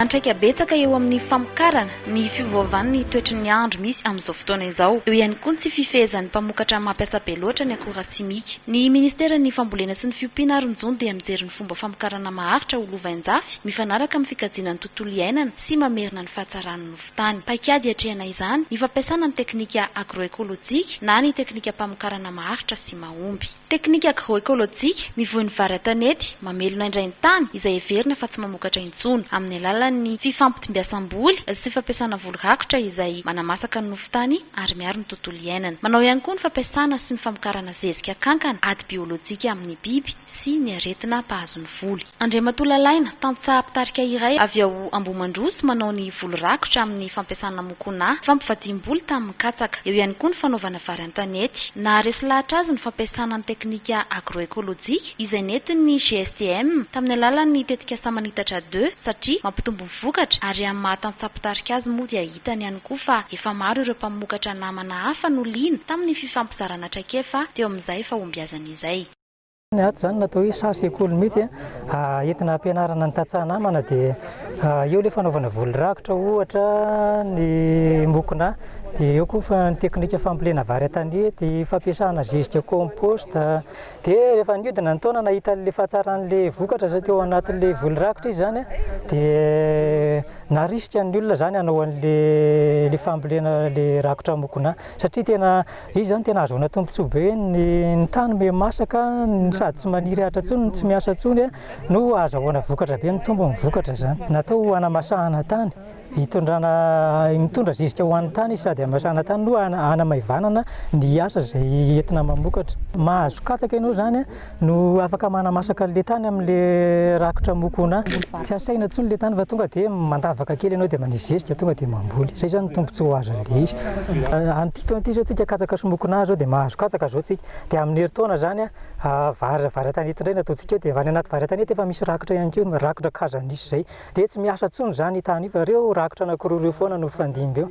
Antraika betsaka eo amin'ny famokarana ny fiovaovan'ny toetry ny andro misy amin'izao fotoana izao. Eo ihany koa ny tsy fifehezan'ny mpamokatra mampiasa be loatra ny akora simika. Ny Ministeran'ny Fambolena sy ny Fiompiana Aronjony dia mijery ny fomba famokarana maharitra ho lova-njafy mifanaraka amin'ny fikajiana ny tontolo iainana sy mamerina ny fahatsaran'ny nofotany. Paikady hatrehana izany ny fampiasana ny teknika agroekôlôjika na ny teknika mpamokarana maharitra sy mahomby. Teknika agroekôlôjika mivohy ny vary an-tanety, mamelona indray ny tany izay heverina fa tsy mamokatra intsony amin'ny alalan'ny fifampitombiasam-boly sy fampiasana voly rakotra izay manamasaka ny nofotany ary miaro ny tontolo iainana. Manao ihany koa ny fampiasana sy ny famokarana zezika kankana ady biolojika amin'ny biby sy ny aretina mpahazony voly. Andriamatoa Lalaina, tantsaha mpitarika iray avy ao Ambohimandroso manao ny voly rakotra amin'ny fampiasana mokonahy fampivadiam-boly tamin'ny katsaka. Eo ihany koa ny fanaovana vary an-tanety. Naharesy lahatra azy ny fampiasana ny teknika agroekôlôjika izay nentin'ny GSTM tamin'ny alalan'ny tetika samanitatra 2 satria mampitombo ny vokatra ary amin'ny mahatantsaha mpitarika azy moa dia hitany ihany koa fa efa maro ireo mpamokatra namana hafa no liana tamin'ny fifampizarana traikefa teo amin'izay fahombiazan'izay. Ny ato zany natao hoe sary sekoly mihitsy entina ampianarana ny tantsaha namana dia eo ilay fanaovana voly rakotra ohatra ny mokonahy dia eo koa fa ny teknika fambolena vary an-tanety, fampiasana zezika komposta dia rehefa niodina ny taona nahita ilay fahatsaran'ilay vokatra satria teo anatin'ilay voly rakotra izy zany dia narisitra ny olona zany hanao an'ilay fambolena ilay rakotra mokonahy satria tena izy zany tena ahazoana tombontsoa be ny tany me masaka sady tsy maniry ahatra tsony tsy miasa tsony no azahoana vokatra be mitombo ny vokatra zany. Natao hanamasahana tany mitondra zezika ho an'ny tany sady hamasahana tany no hanamaivanana ny asa izay entina mamokatra. Mahazo katsaka ianao zany no afaka manamasaka le tany amin'le rakotra mokonahy. Tsy asaina tsony le tany fa tonga dia mandavaka kely ianao dia manisy zezika tonga dia mamboly. Izay zany tombontsoa azo an'le izy. An'ity taona ity zao tsika katsaka sy mokonahy zao dia mahazo katsaka zao tsika. Dia amin'ny herintaona zany vary an-tanety indray nataontsika dia any anaty vary an-tanety efa misy rakotra ihany koa, rakotra kazanisy izay. Dia tsy miasa tsony zany tany fa ireo rakotra anankiroa ireo foana no fandimby eo.